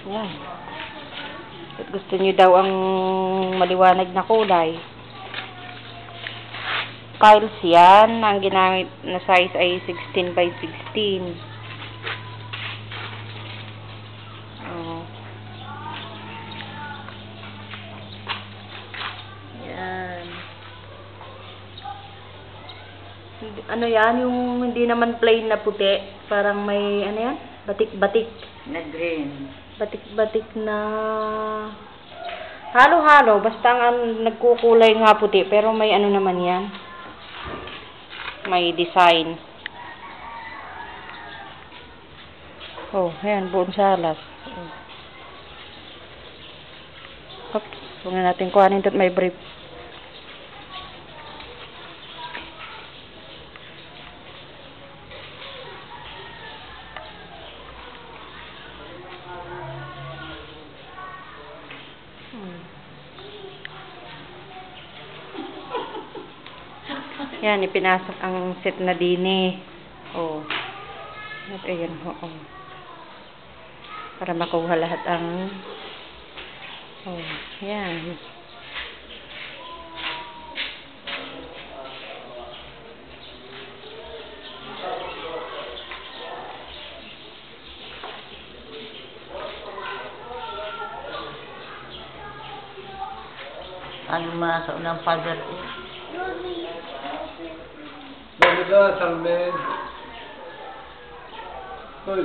Yan. At gusto niyo daw ang maliwanag na kulay. Files yan. Ang ginamit na size ay 16 by 16. Oh. Yan. Ano yan? Yung hindi naman plain na puti. Parang may, ano yan? Batik-batik. Na green. Batik-batik na halo-halo. Basta ang nagkukulay nga puti. Pero may ano naman yan. May design. Oh, ayan. Buong salas. Oops. Huwag na natin kuhanin ito at may brief. Yan, ipinasok ang set na dini. Oh. At ayan, oo. Para makuha lahat ang oh, yan. Ano mga sa unang father ko? Bagda, Salmen. Hoy.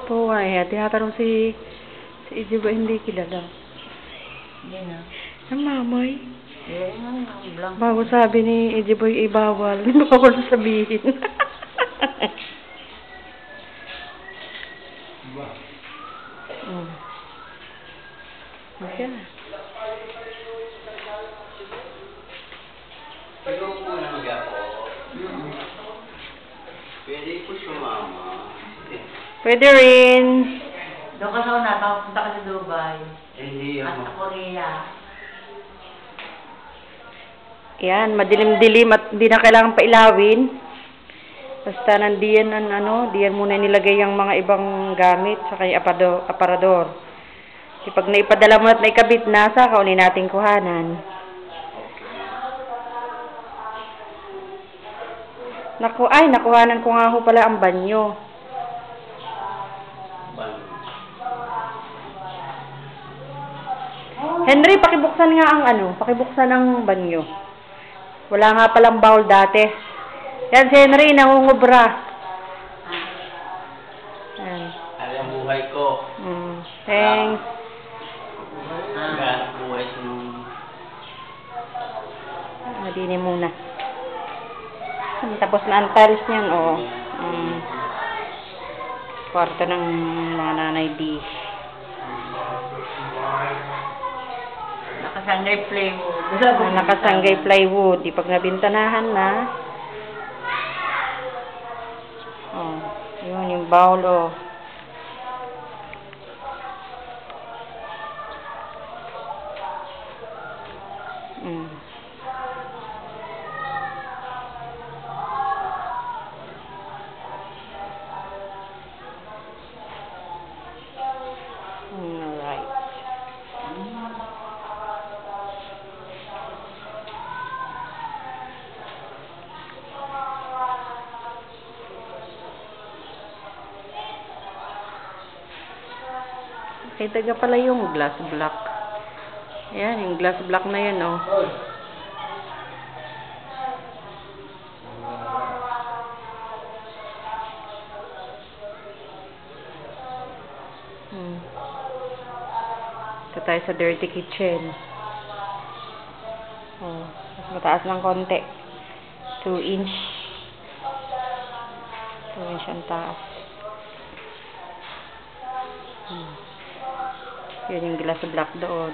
Po, ay, tinatanong si Iji ba hindi kilala? Hindi na. Ang mamay. Eh, ang blank. Bago sabi ni Iji Boy, ibawal. Bawal sabihin. Ba. Oh. Okay. Ikaw muna mag-ako. Pwede po sumama. Pwede rin. Doon ka sa una, punta ka sa Dubai. Hindi At sa Korea. Yan, madilim-dilim at hindi na kailangan pailawin. Basta nandiyan ang ano, diyan muna nilagay yung mga ibang gamit sa kay aparador. Kapag naipadala mo at naikabit na, saka uli natin kuhanan. Nakuhanan ko nga ho pala ang banyo. Henry, pakibuksan nga ang ano, pakibuksan ang banyo. Wala nga palang bowl dati. Yan si Henry, nangungubra. Yan. Alam buhay ko. Thanks. Ganap buhay nung... Madini muna. Tapos na ang tiles niyan, oh. Kwarto ng mga nanay D. Nakasanggay plywood. Nakasanggay plywood. Di pag nabintanahan na. Oh, yun yung bowl, oh. Alright. Kita ka pala yung glass block. Ayan, yung glass block na yun, oh. Hoy. Ito tayo sa dirty kitchen. Oh, mas mataas ng konti. 2 inch. 2 inch ang taas. Yun yung glass block doon.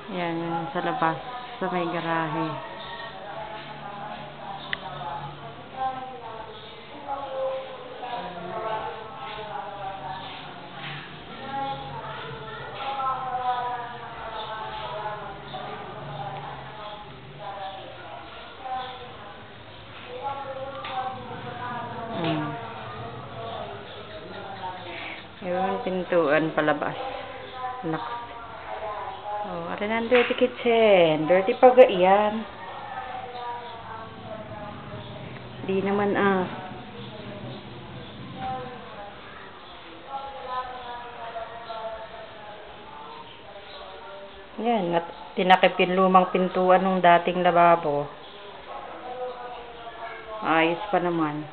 Yan, yung sa labas. Sa may garahe. pintuan palabas. Naks. Oh, ari na ang dirty kitchen. Dirty pa ga yan. Di naman Yan, at tinakip yung lumang pintuan ng dating lababo. Ayos pa naman.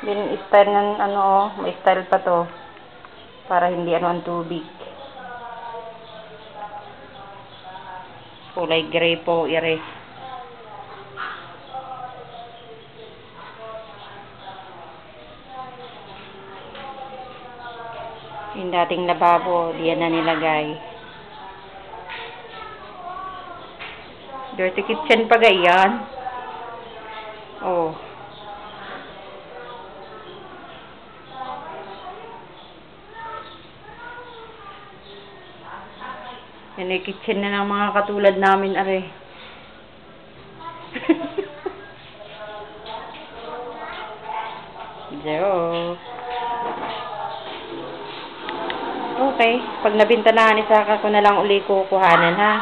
Din style ng may style pa to. Para hindi ang tubig. Kulay gray po, ire. Yung dating lababo, diyan na nilagay. Dirty kitchen pa gayan. Oh. Yan ay kitchen na ng mga katulad namin, are. Joke. Okay. Pag nabinta na ni Saka ko na lang uli kukuhanan, ha?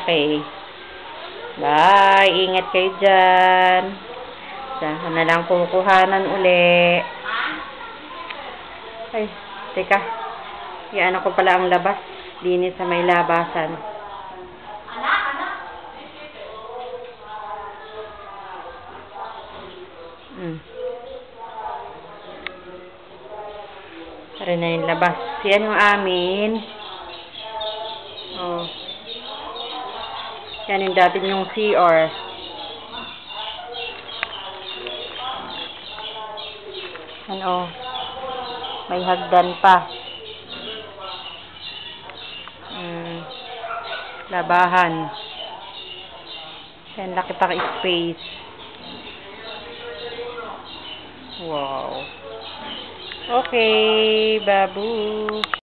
Okay. Bye. Ingat kayo dyan. Saka na lang kukuhanan uli. Ay, teka. Yan ako pala ang labas. Dinis sa may labasan. Tara na yung labas. Yan yung amin. Oh. Yan yung dati yung CR. Ano? May hagdan pa. Labahan. Yan, laki pa ka-space. Wow. Okay, babu.